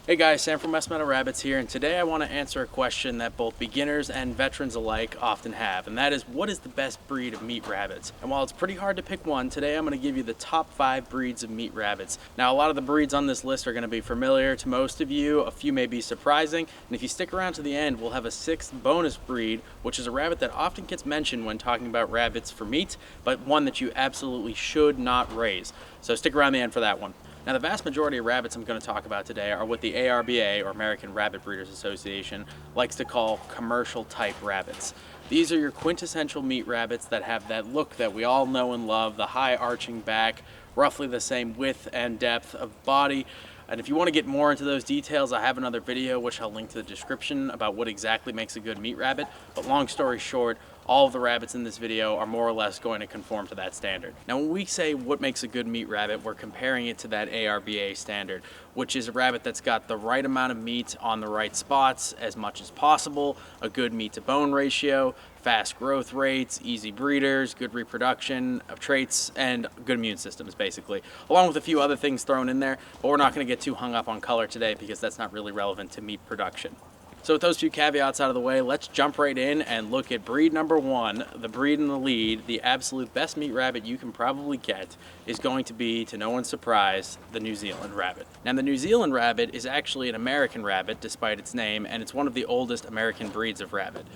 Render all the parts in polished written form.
Hey guys, Sam from West Meadow Rabbits here, and today I want to answer a question that both beginners and veterans alike often have, and that is, what is the best breed of meat rabbits? And while it's pretty hard to pick one, today I'm going to give you the top 5 breeds of meat rabbits. Now, a lot of the breeds on this list are going to be familiar to most of you, a few may be surprising, and if you stick around to the end, we'll have a 6th bonus breed, which is a rabbit that often gets mentioned when talking about rabbits for meat, but one that you absolutely should not raise. So stick around the end for that one. Now, the vast majority of rabbits I'm going to talk about today are what the ARBA, or American Rabbit Breeders Association, likes to call commercial type rabbits. These are your quintessential meat rabbits that have that look that we all know and love, the high arching back, roughly the same width and depth of body. And if you want to get more into those details, I have another video which I'll link to the description about what exactly makes a good meat rabbit. But long story short, all of the rabbits in this video are more or less going to conform to that standard. Now, when we say what makes a good meat rabbit, we're comparing it to that ARBA standard, which is a rabbit that's got the right amount of meat on the right spots as much as possible, a good meat to bone ratio, fast growth rates, easy breeders, good reproduction of traits, and good immune systems, basically, along with a few other things thrown in there, but we're not going to get too hung up on color today because that's not really relevant to meat production. So with those few caveats out of the way, let's jump right in and look at breed number 1, the breed in the lead, the absolute best meat rabbit you can probably get is going to be, to no one's surprise, the New Zealand rabbit. Now, the New Zealand rabbit is actually an American rabbit, despite its name, and it's one of the oldest American breeds of rabbit.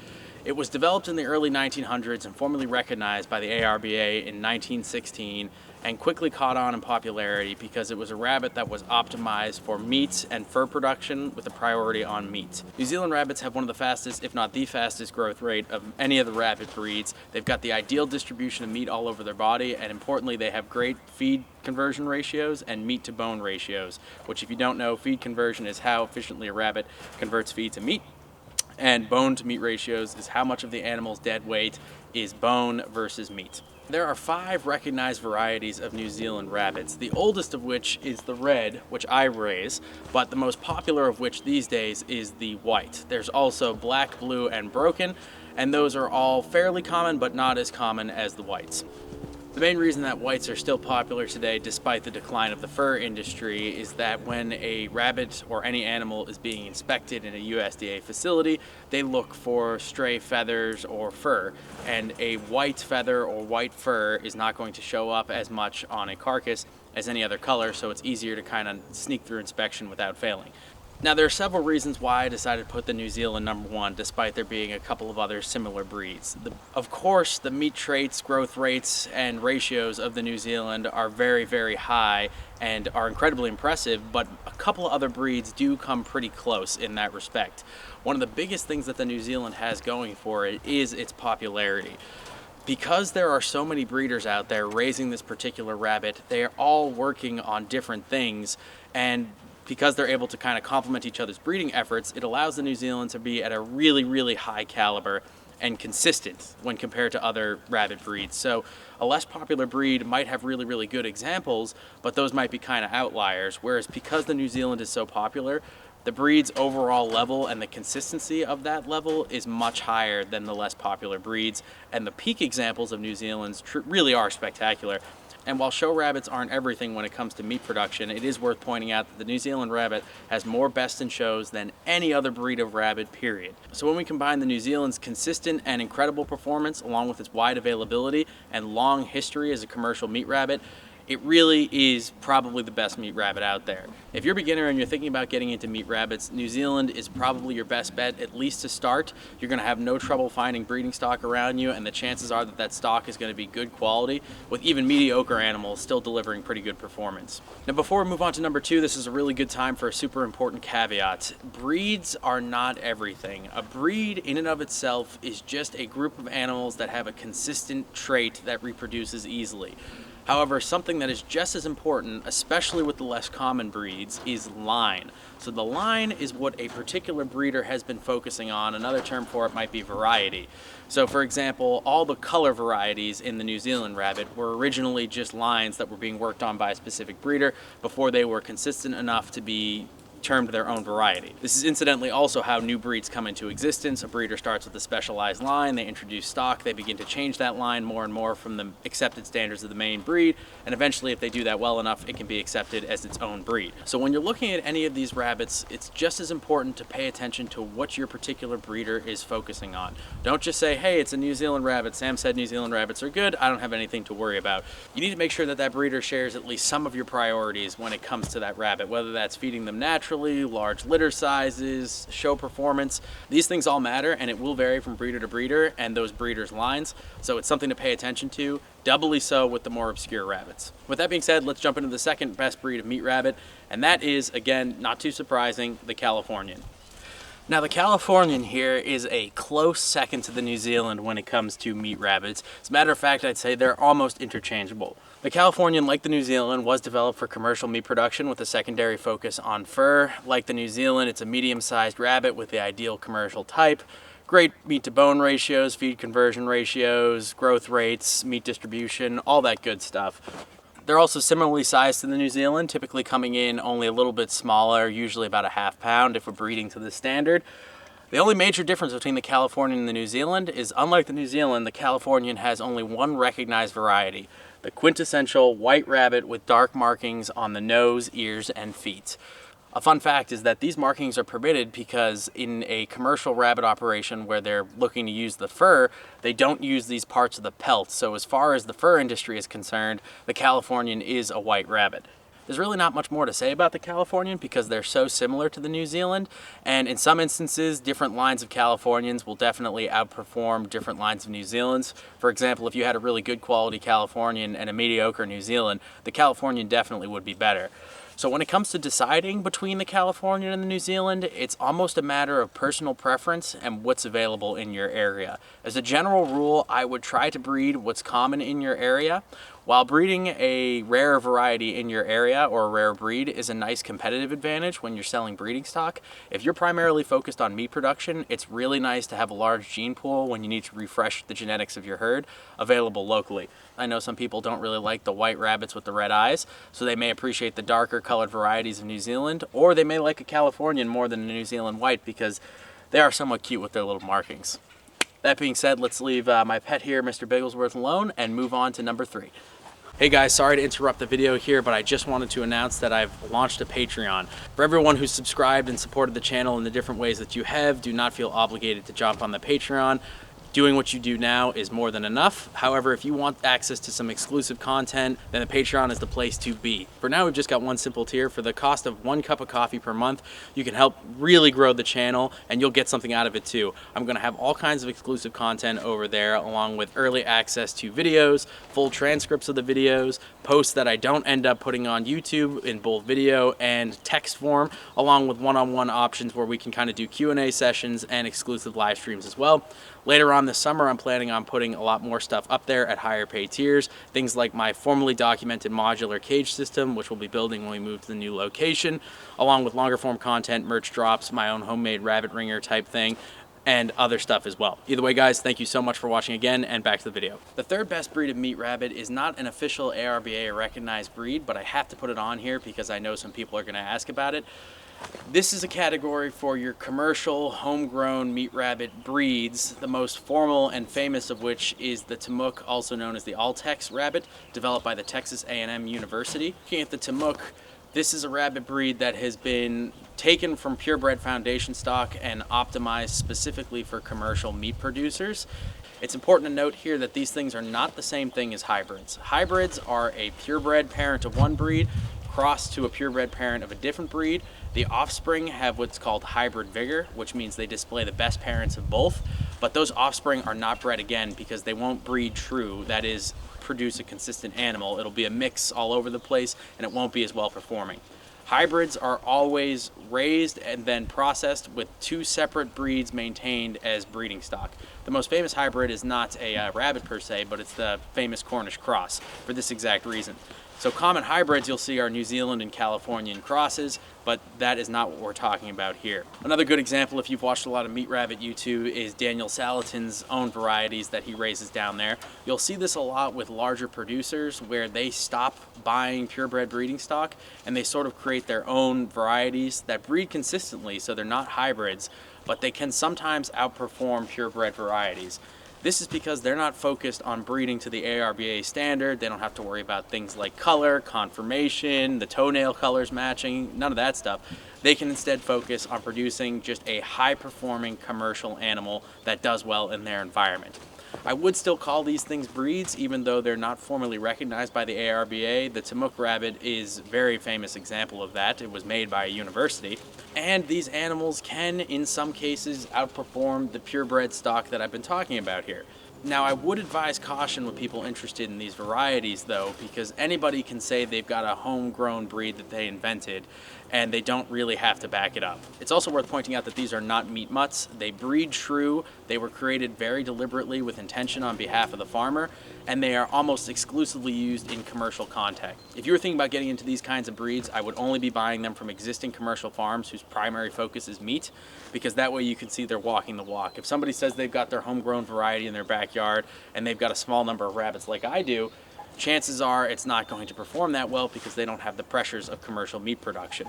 It was developed in the early 1900s and formally recognized by the ARBA in 1916 and quickly caught on in popularity because it was a rabbit that was optimized for meat and fur production with a priority on meat. New Zealand rabbits have one of the fastest, if not the fastest, growth rate of any of the rabbit breeds. They've got the ideal distribution of meat all over their body, and importantly, they have great feed conversion ratios and meat to bone ratios, which, if you don't know, feed conversion is how efficiently a rabbit converts feed to meat. And bone to meat ratios is how much of the animal's dead weight is bone versus meat. There are 5 recognized varieties of New Zealand rabbits, the oldest of which is the red, which I raise, but the most popular of which these days is the white. There's also black, blue, and broken, and those are all fairly common, but not as common as the whites. The main reason that whites are still popular today, despite the decline of the fur industry, is that when a rabbit or any animal is being inspected in a USDA facility, they look for stray feathers or fur, and a white feather or white fur is not going to show up as much on a carcass as any other color, so it's easier to kind of sneak through inspection without failing. Now, there are several reasons why I decided to put the New Zealand number 1, despite there being a couple of other similar breeds. Of course, the meat traits, growth rates, and ratios of the New Zealand are very, very high and are incredibly impressive, but a couple of other breeds do come pretty close in that respect. One of the biggest things that the New Zealand has going for it is its popularity. Because there are so many breeders out there raising this particular rabbit, they are all working on different things, and because they're able to kind of complement each other's breeding efforts, it allows the New Zealand to be at a really, really high caliber and consistent when compared to other rabbit breeds. So a less popular breed might have really, really good examples, but those might be kind of outliers. Whereas because the New Zealand is so popular, the breed's overall level and the consistency of that level is much higher than the less popular breeds. And the peak examples of New Zealand's really are spectacular. And while show rabbits aren't everything when it comes to meat production, it is worth pointing out that the New Zealand rabbit has more best in shows than any other breed of rabbit, period. So when we combine the New Zealand's consistent and incredible performance along with its wide availability and long history as a commercial meat rabbit, it really is probably the best meat rabbit out there. If you're a beginner and you're thinking about getting into meat rabbits, New Zealand is probably your best bet, at least to start. You're going to have no trouble finding breeding stock around you, and the chances are that that stock is going to be good quality, with even mediocre animals still delivering pretty good performance. Now, before we move on to number 2, this is a really good time for a super important caveat. Breeds are not everything. A breed in and of itself is just a group of animals that have a consistent trait that reproduces easily. However, something that is just as important, especially with the less common breeds, is line. So the line is what a particular breeder has been focusing on. Another term for it might be variety. So for example, all the color varieties in the New Zealand rabbit were originally just lines that were being worked on by a specific breeder before they were consistent enough to be termed their own variety. This is incidentally also how new breeds come into existence. A breeder starts with a specialized line, they introduce stock, they begin to change that line more and more from the accepted standards of the main breed, and eventually if they do that well enough, it can be accepted as its own breed. So when you're looking at any of these rabbits, it's just as important to pay attention to what your particular breeder is focusing on. Don't just say, hey, it's a New Zealand rabbit, Sam said New Zealand rabbits are good, I don't have anything to worry about. You need to make sure that that breeder shares at least some of your priorities when it comes to that rabbit, whether that's feeding them naturally, large litter sizes, show performance. These things all matter, and it will vary from breeder to breeder and those breeders' lines, so it's something to pay attention to, doubly so with the more obscure rabbits. With that being said, let's jump into the second best breed of meat rabbit, and that is, again, not too surprising, the Californian. Now, the Californian here is a close second to the New Zealand when it comes to meat rabbits. As a matter of fact, I'd say they're almost interchangeable. The Californian, like the New Zealand, was developed for commercial meat production with a secondary focus on fur. Like the New Zealand, it's a medium-sized rabbit with the ideal commercial type. Great meat-to-bone ratios, feed conversion ratios, growth rates, meat distribution, all that good stuff. They're also similarly sized to the New Zealand, typically coming in only a little bit smaller, usually about a half pound if we're breeding to the standard. The only major difference between the Californian and the New Zealand is, unlike the New Zealand, the Californian has only one recognized variety, the quintessential white rabbit with dark markings on the nose, ears, and feet. A fun fact is that these markings are permitted because in a commercial rabbit operation where they're looking to use the fur, they don't use these parts of the pelt. So as far as the fur industry is concerned, the Californian is a white rabbit. There's really not much more to say about the Californian because they're so similar to the New Zealand, and in some instances, different lines of Californians will definitely outperform different lines of New Zealands. For example, if you had a really good quality Californian and a mediocre New Zealand, the Californian definitely would be better. So when it comes to deciding between the Californian and the New Zealand, it's almost a matter of personal preference and what's available in your area. As a general rule, I would try to breed what's common in your area. While breeding a rare variety in your area or a rare breed is a nice competitive advantage when you're selling breeding stock, if you're primarily focused on meat production, it's really nice to have a large gene pool when you need to refresh the genetics of your herd available locally. I know some people don't really like the white rabbits with the red eyes, so they may appreciate the darker colored varieties of New Zealand, or they may like a Californian more than a New Zealand white because they are somewhat cute with their little markings. That being said, let's leave my pet here, Mr. Bigglesworth, alone and move on to number 3. Hey guys, sorry to interrupt the video here, but I just wanted to announce that I've launched a Patreon. For everyone who's subscribed and supported the channel in the different ways that you have, do not feel obligated to jump on the Patreon. Doing what you do now is more than enough. However, if you want access to some exclusive content, then the Patreon is the place to be. For now, we've just got one simple tier. For the cost of 1 cup of coffee per month, you can help really grow the channel, and you'll get something out of it too. I'm gonna have all kinds of exclusive content over there, along with early access to videos, full transcripts of the videos, posts that I don't end up putting on YouTube in both video and text form, along with one-on-one options where we can kind of do Q&A sessions and exclusive live streams as well. Later on this summer, I'm planning on putting a lot more stuff up there at higher pay tiers. Things like my formally documented modular cage system, which we'll be building when we move to the new location, along with longer form content, merch drops, my own homemade rabbit ringer type thing, and other stuff as well. Either way, guys, thank you so much for watching again, and back to the video. The third best breed of meat rabbit is not an official ARBA recognized breed, but I have to put it on here because I know some people are gonna ask about it. This is a category for your commercial, homegrown meat rabbit breeds, the most formal and famous of which is the Timok, also known as the All-Tex rabbit, developed by the Texas A&M University. Looking at the Timok, this is a rabbit breed that has been taken from purebred foundation stock and optimized specifically for commercial meat producers. It's important to note here that these things are not the same thing as hybrids. Hybrids are a purebred parent of one breed crossed to a purebred parent of a different breed. The offspring have what's called hybrid vigor, which means they display the best parents of both, but those offspring are not bred again because they won't breed true, that is, produce a consistent animal. It'll be a mix all over the place and it won't be as well performing. Hybrids are always raised and then processed with 2 separate breeds maintained as breeding stock. The most famous hybrid is not a rabbit per se, but it's the famous Cornish cross for this exact reason. So common hybrids you'll see are New Zealand and Californian crosses, but that is not what we're talking about here. Another good example, if you've watched a lot of Meat Rabbit YouTube, is Daniel Salatin's own varieties that he raises down there. You'll see this a lot with larger producers where they stop buying purebred breeding stock and they sort of create their own varieties that breed consistently, so they're not hybrids, but they can sometimes outperform purebred varieties. This is because they're not focused on breeding to the ARBA standard. They don't have to worry about things like color, conformation, the toenail colors matching, none of that stuff. They can instead focus on producing just a high-performing commercial animal that does well in their environment. I would still call these things breeds, even though they're not formally recognized by the ARBA. The Timok rabbit is a very famous example of that. It was made by a university. And these animals can, in some cases, outperform the purebred stock that I've been talking about here. Now, I would advise caution with people interested in these varieties, though, because anybody can say they've got a homegrown breed that they invented, and they don't really have to back it up. It's also worth pointing out that these are not meat mutts. They breed true. They were created very deliberately with intention on behalf of the farmer, and they are almost exclusively used in commercial context. If you were thinking about getting into these kinds of breeds, I would only be buying them from existing commercial farms whose primary focus is meat, because that way you can see they're walking the walk. If somebody says they've got their homegrown variety in their backyard and they've got a small number of rabbits like I do, chances are it's not going to perform that well because they don't have the pressures of commercial meat production.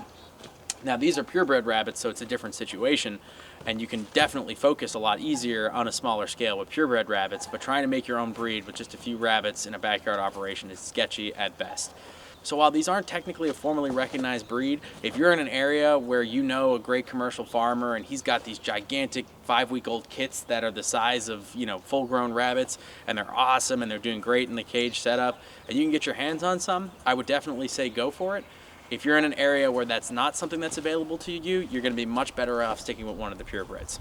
Now, these are purebred rabbits, so it's a different situation, and you can definitely focus a lot easier on a smaller scale with purebred rabbits, but trying to make your own breed with just a few rabbits in a backyard operation is sketchy at best. So while these aren't technically a formally recognized breed, if you're in an area where you know a great commercial farmer and he's got these gigantic 5-week-old kits that are the size of, full-grown rabbits, and they're awesome and they're doing great in the cage setup, and you can get your hands on some, I would definitely say go for it. If you're in an area where that's not something that's available to you, you're going to be much better off sticking with one of the purebreds.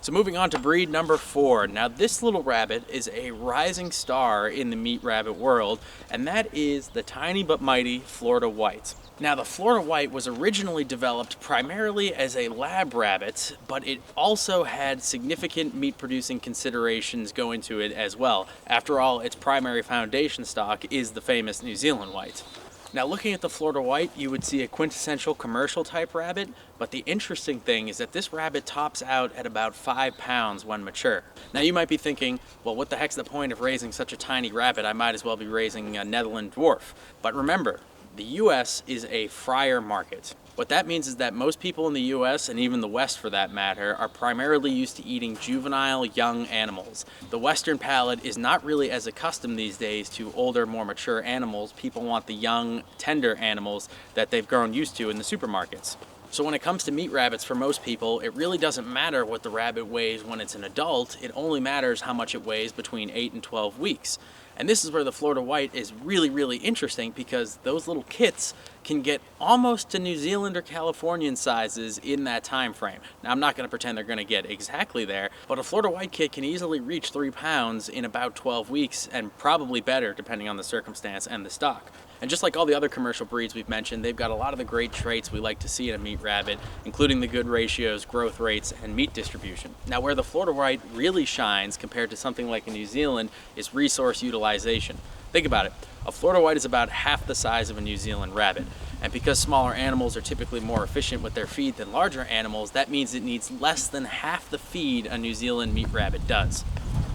So moving on to breed number 4. Now this little rabbit is a rising star in the meat rabbit world, and that is the tiny but mighty Florida White. Now the Florida White was originally developed primarily as a lab rabbit, but it also had significant meat producing considerations go into it as well. After all, its primary foundation stock is the famous New Zealand White. Now looking at the Florida White, you would see a quintessential commercial type rabbit, but the interesting thing is that this rabbit tops out at about 5 pounds when mature. Now you might be thinking, well, what the heck's the point of raising such a tiny rabbit? I might as well be raising a Netherland dwarf. But remember, the US is a fryer market. What that means is that most people in the US, and even the West for that matter, are primarily used to eating juvenile young animals. The Western palate is not really as accustomed these days to older, more mature animals. People want the young, tender animals that they've grown used to in the supermarkets. So when it comes to meat rabbits, for most people, it really doesn't matter what the rabbit weighs when it's an adult. It only matters how much it weighs between 8 and 12 weeks. And this is where the Florida White is really, really interesting, because those little kits can get almost to New Zealand or Californian sizes in that time frame. Now, I'm not going to pretend they're going to get exactly there, but a Florida White kit can easily reach 3 pounds in about 12 weeks, and probably better depending on the circumstance and the stock. And just like all the other commercial breeds we've mentioned, they've got a lot of the great traits we like to see in a meat rabbit, including the good ratios, growth rates, and meat distribution. Now, where the Florida White really shines compared to something like a New Zealand is resource utilization. Think about it. A Florida White is about half the size of a New Zealand rabbit. And because smaller animals are typically more efficient with their feed than larger animals, that means it needs less than half the feed a New Zealand meat rabbit does.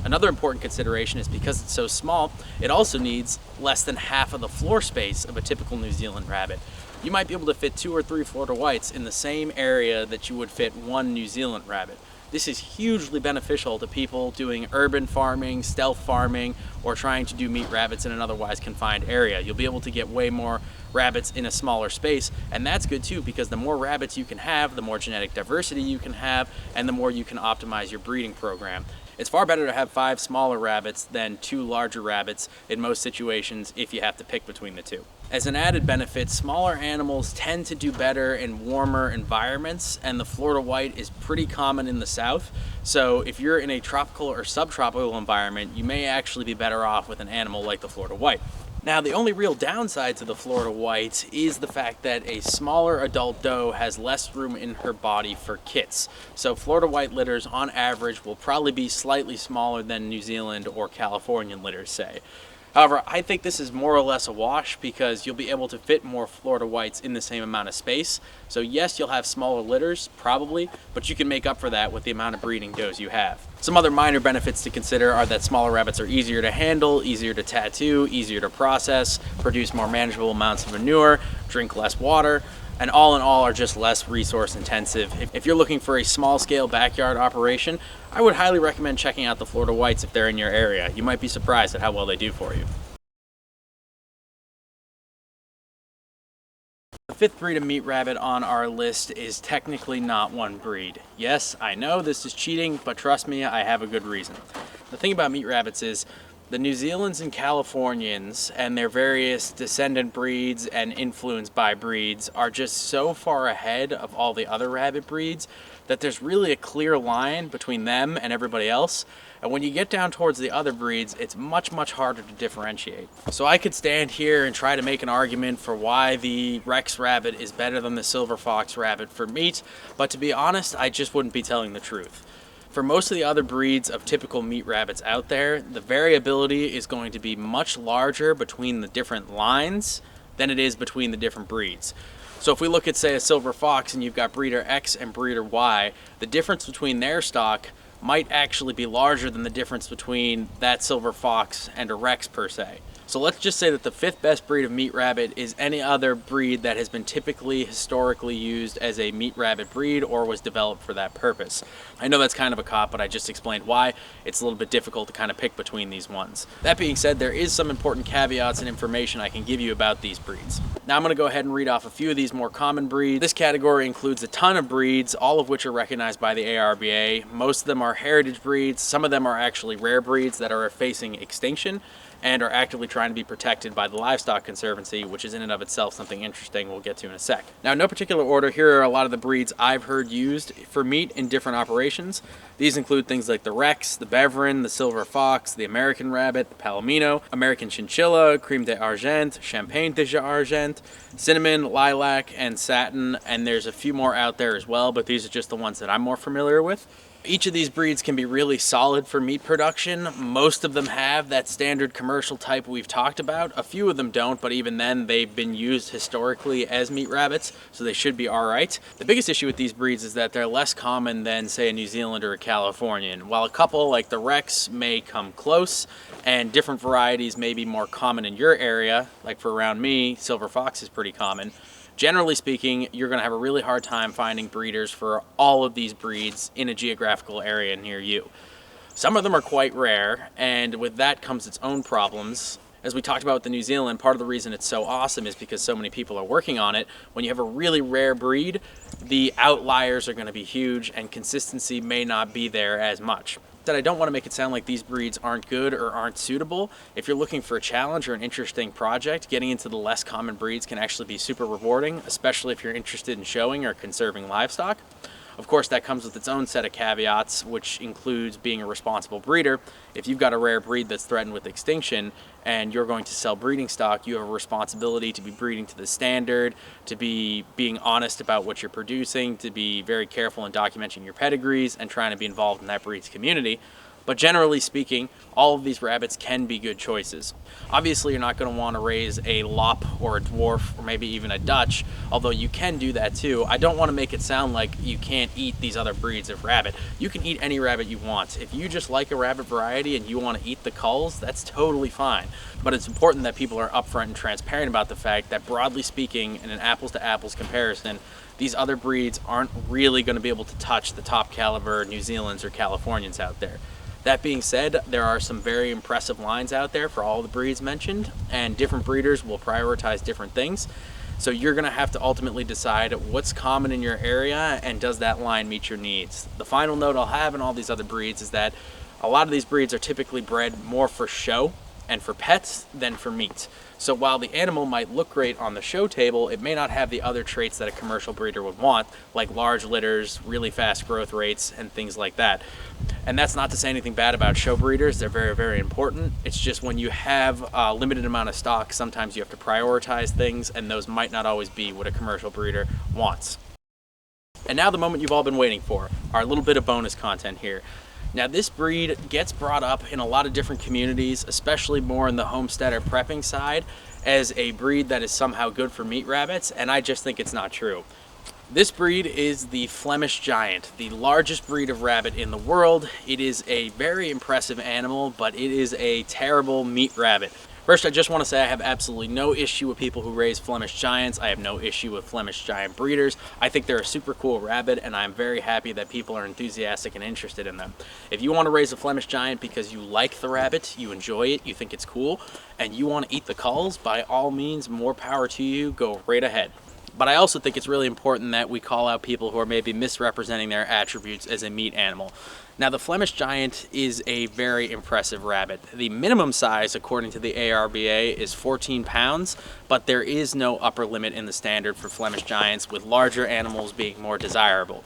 Another important consideration is because it's so small, it also needs less than half of the floor space of a typical New Zealand rabbit. You might be able to fit 2 or 3 Florida Whites in the same area that you would fit 1 New Zealand rabbit. This is hugely beneficial to people doing urban farming, stealth farming, or trying to do meat rabbits in an otherwise confined area. You'll be able to get way more rabbits in a smaller space, and that's good too, because the more rabbits you can have, the more genetic diversity you can have, and the more you can optimize your breeding program. It's far better to have 5 smaller rabbits than 2 larger rabbits in most situations if you have to pick between the two. As an added benefit, smaller animals tend to do better in warmer environments, and the Florida White is pretty common in the South. So if you're in a tropical or subtropical environment, you may actually be better off with an animal like the Florida White. Now, the only real downside to the Florida White is the fact that a smaller adult doe has less room in her body for kits. So Florida White litters, on average, will probably be slightly smaller than New Zealand or Californian litters, say. However, I think this is more or less a wash because you'll be able to fit more Florida whites in the same amount of space. So yes, you'll have smaller litters, probably, but you can make up for that with the amount of breeding does you have. Some other minor benefits to consider are that smaller rabbits are easier to handle, easier to tattoo, easier to process, produce more manageable amounts of manure, drink less water, and all in all are just less resource intensive. If you're looking for a small scale backyard operation, I would highly recommend checking out the Florida whites if they're in your area. You might be surprised at how well they do for you. The fifth breed of meat rabbit on our list is technically not one breed. Yes, I know this is cheating, but trust me, I have a good reason. The thing about meat rabbits is the New Zealanders and Californians and their various descendant breeds and influenced by breeds are just so far ahead of all the other rabbit breeds that there's really a clear line between them and everybody else. And when you get down towards the other breeds, it's much harder to differentiate. So I could stand here and try to make an argument for why the Rex rabbit is better than the silver fox rabbit for meat, but to be honest, I just wouldn't be telling the truth. For most of the other breeds of typical meat rabbits out there, the variability is going to be much larger between the different lines than it is between the different breeds. So if we look at, say, a silver fox and you've got breeder X and breeder Y, the difference between their stock might actually be larger than the difference between that silver fox and a Rex per se. So let's just say that the fifth best breed of meat rabbit is any other breed that has been typically historically used as a meat rabbit breed or was developed for that purpose. I know that's kind of a cop, but I just explained why it's a little bit difficult to kind of pick between these ones. That being said, there is some important caveats and information I can give you about these breeds. Now I'm going to go ahead and read off a few of these more common breeds. This category includes a ton of breeds, all of which are recognized by the ARBA. Most of them are heritage breeds. Some of them are actually rare breeds that are facing extinction and are actively trying to be protected by the Livestock Conservancy, which is in and of itself something interesting we'll get to in a sec. Now, in no particular order, here are a lot of the breeds I've heard used for meat in different operations. These include things like the Rex, the Beverin, the Silver Fox, the American Rabbit, the Palomino, American Chinchilla, Creme d'Argent, Champagne d'Argent, Cinnamon, Lilac, and Satin, and there's a few more out there as well, but these are just the ones that I'm more familiar with. Each of these breeds can be really solid for meat production. Most of them have that standard commercial type we've talked about. A few of them don't, but even then they've been used historically as meat rabbits, so they should be all right. The biggest issue with these breeds is that they're less common than, say, a New Zealand or a Californian. While a couple like the Rex may come close, and different varieties may be more common in your area, like for around me, Silver Fox is pretty common. Generally speaking, you're going to have a really hard time finding breeders for all of these breeds in a geographical area near you. Some of them are quite rare, and with that comes its own problems. As we talked about with the New Zealand, part of the reason it's so awesome is because so many people are working on it. When you have a really rare breed, the outliers are going to be huge and consistency may not be there as much. That I don't want to make it sound like these breeds aren't good or aren't suitable. If you're looking for a challenge or an interesting project, getting into the less common breeds can actually be super rewarding, especially if you're interested in showing or conserving livestock. Of course, that comes with its own set of caveats, which includes being a responsible breeder. If you've got a rare breed that's threatened with extinction and you're going to sell breeding stock, you have a responsibility to be breeding to the standard, to be being honest about what you're producing, to be very careful in documenting your pedigrees and trying to be involved in that breed's community. But generally speaking, all of these rabbits can be good choices. Obviously, you're not going to want to raise a Lop or a Dwarf or maybe even a Dutch, although you can do that too. I don't want to make it sound like you can't eat these other breeds of rabbit. You can eat any rabbit you want. If you just like a rabbit variety and you want to eat the culls, that's totally fine. But it's important that people are upfront and transparent about the fact that, broadly speaking, in an apples to apples comparison, these other breeds aren't really going to be able to touch the top caliber New Zealanders or Californians out there. That being said, there are some very impressive lines out there for all the breeds mentioned, and different breeders will prioritize different things. So you're going to have to ultimately decide what's common in your area and does that line meet your needs. The final note I'll have in all these other breeds is that a lot of these breeds are typically bred more for show and for pets than for meat. So while the animal might look great on the show table, it may not have the other traits that a commercial breeder would want, like large litters, really fast growth rates, and things like that. And that's not to say anything bad about show breeders. They're very, very important. It's just when you have a limited amount of stock, sometimes you have to prioritize things, and those might not always be what a commercial breeder wants. And now the moment you've all been waiting for, our little bit of bonus content here. Now this breed gets brought up in a lot of different communities, especially more in the homestead or prepping side, as a breed that is somehow good for meat rabbits, and I just think it's not true. This breed is the Flemish Giant, the largest breed of rabbit in the world. It is a very impressive animal, but it is a terrible meat rabbit. First, I just want to say I have absolutely no issue with people who raise Flemish Giants. I have no issue with Flemish Giant breeders. I think they're a super cool rabbit, and I'm very happy that people are enthusiastic and interested in them. If you want to raise a Flemish Giant because you like the rabbit, you enjoy it, you think it's cool, and you want to eat the culls, by all means, more power to you, go right ahead. But I also think it's really important that we call out people who are maybe misrepresenting their attributes as a meat animal. Now, the Flemish Giant is a very impressive rabbit. The minimum size, according to the ARBA, is 14 pounds, but there is no upper limit in the standard for Flemish Giants, with larger animals being more desirable.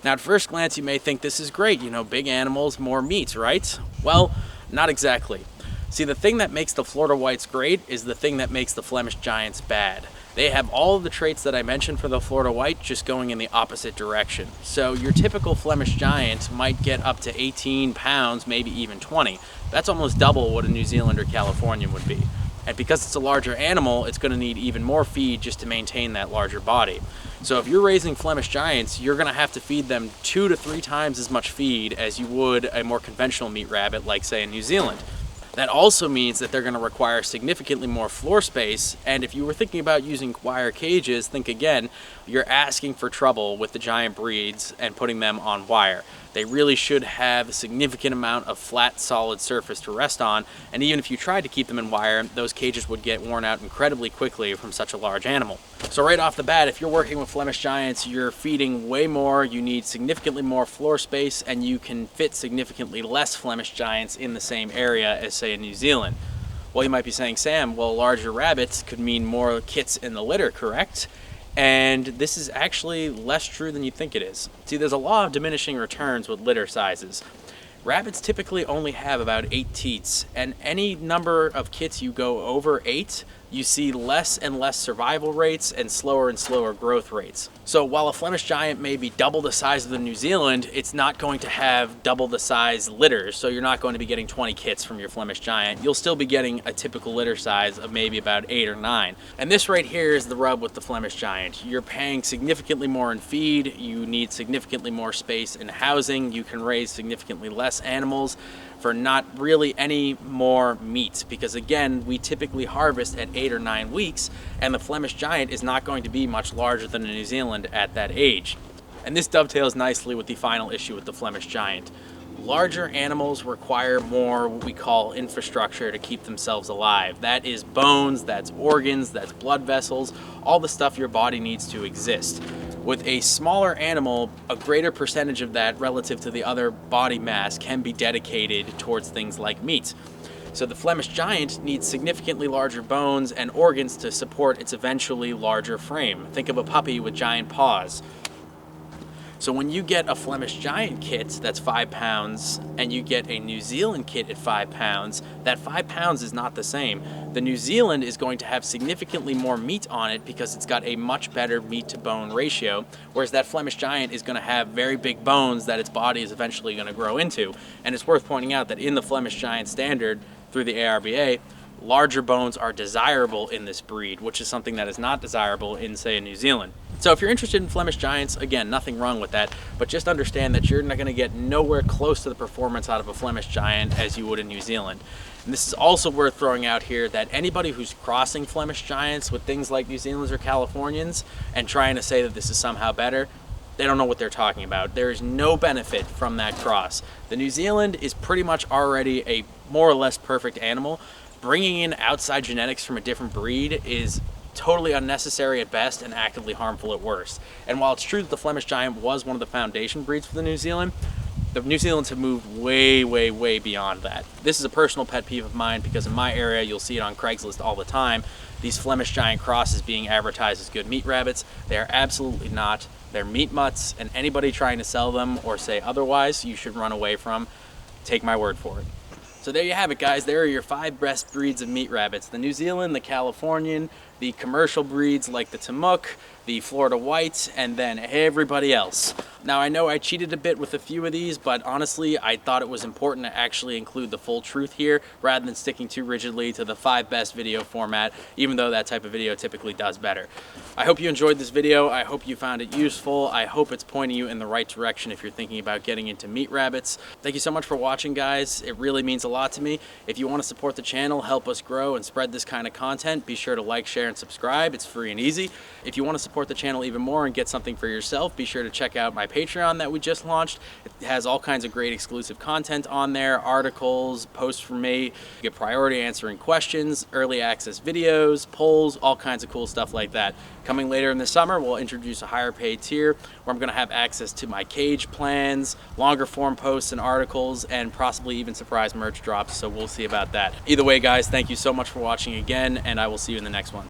Now, at first glance, you may think this is great, big animals, more meat, right? Well, not exactly. See, the thing that makes the Florida Whites great is the thing that makes the Flemish Giants bad. They have all of the traits that I mentioned for the Florida White, just going in the opposite direction. So your typical Flemish Giant might get up to 18 pounds, maybe even 20. That's almost double what a New Zealand or Californian would be. And because it's a larger animal, it's going to need even more feed just to maintain that larger body. So if you're raising Flemish Giants, you're going to have to feed them 2 to 3 times as much feed as you would a more conventional meat rabbit, like say in New Zealand. That also means that they're going to require significantly more floor space, and if you were thinking about using wire cages, think again, you're asking for trouble with the giant breeds and putting them on wire. They really should have a significant amount of flat, solid surface to rest on, and even if you tried to keep them in wire, those cages would get worn out incredibly quickly from such a large animal. So right off the bat, if you're working with Flemish Giants, you're feeding way more, you need significantly more floor space, and you can fit significantly less Flemish Giants in the same area as, say, in New Zealand. Well, you might be saying, Sam, well, larger rabbits could mean more kits in the litter, correct? And this is actually less true than you think it is. See, there's a law of diminishing returns with litter sizes. Rabbits typically only have about 8 teats, and any number of kits you go over 8, you see less and less survival rates and slower growth rates. So while a Flemish Giant may be double the size of the New Zealand, it's not going to have double the size litters, so you're not going to be getting 20 kits from your Flemish Giant. You'll still be getting a typical litter size of maybe about 8 or 9. And this right here is the rub with the Flemish Giant. You're paying significantly more in feed, you need significantly more space in housing, you can raise significantly less animals for not really any more meat, because again, we typically harvest at 8 or 9 weeks, and the Flemish Giant is not going to be much larger than a New Zealand at that age. And this dovetails nicely with the final issue with the Flemish Giant. Larger animals require more what we call infrastructure to keep themselves alive. That is bones, that's organs, that's blood vessels, all the stuff your body needs to exist. With a smaller animal, a greater percentage of that relative to the other body mass can be dedicated towards things like meat. So the Flemish Giant needs significantly larger bones and organs to support its eventually larger frame. Think of a puppy with giant paws. So when you get a Flemish Giant kit that's 5 pounds and you get a New Zealand kit at 5 pounds, that 5 pounds is not the same. The New Zealand is going to have significantly more meat on it because it's got a much better meat to bone ratio, whereas that Flemish Giant is going to have very big bones that its body is eventually going to grow into. And it's worth pointing out that in the Flemish Giant standard through the ARBA, larger bones are desirable in this breed, which is something that is not desirable in, say, New Zealand. So if you're interested in Flemish Giants, again, nothing wrong with that, but just understand that you're not going to get nowhere close to the performance out of a Flemish Giant as you would in New Zealand. And this is also worth throwing out here that anybody who's crossing Flemish Giants with things like New Zealanders or Californians and trying to say that this is somehow better, they don't know what they're talking about. There is no benefit from that cross. The New Zealand is pretty much already a more or less perfect animal. Bringing in outside genetics from a different breed is totally unnecessary at best and actively harmful at worst. And while it's true that the Flemish Giant was one of the foundation breeds for the New Zealands have moved way beyond that. This is a personal pet peeve of mine because in my area you'll see it on Craigslist all the time. These Flemish Giant crosses being advertised as good meat rabbits. They are absolutely not. They're meat mutts, and anybody trying to sell them or say otherwise you should run away from. Take my word for it. So there you have it, guys. There are your 5 best breeds of meat rabbits. The New Zealand, the Californian, the commercial breeds like the Timok, the Florida Whites, and then everybody else. Now I know I cheated a bit with a few of these, but honestly I thought it was important to actually include the full truth here rather than sticking too rigidly to the 5 best video format, even though that type of video typically does better. I hope you enjoyed this video. I hope you found it useful. I hope it's pointing you in the right direction if you're thinking about getting into meat rabbits. Thank you so much for watching, guys. It really means a lot to me. If you want to support the channel, help us grow and spread this kind of content, be sure to like, share, and subscribe. It's free and easy. If you want to support the channel even more and get something for yourself, be sure to check out my Patreon that we just launched. It has all kinds of great exclusive content on there, articles, posts from me. You get priority answering questions, early access videos, polls, all kinds of cool stuff like that. Coming later in the summer, we'll introduce a higher paid tier where I'm going to have access to my cage plans, longer form posts and articles, and possibly even surprise merch drops, so we'll see about that. Either way, guys, thank you so much for watching again, and I will see you in the next one.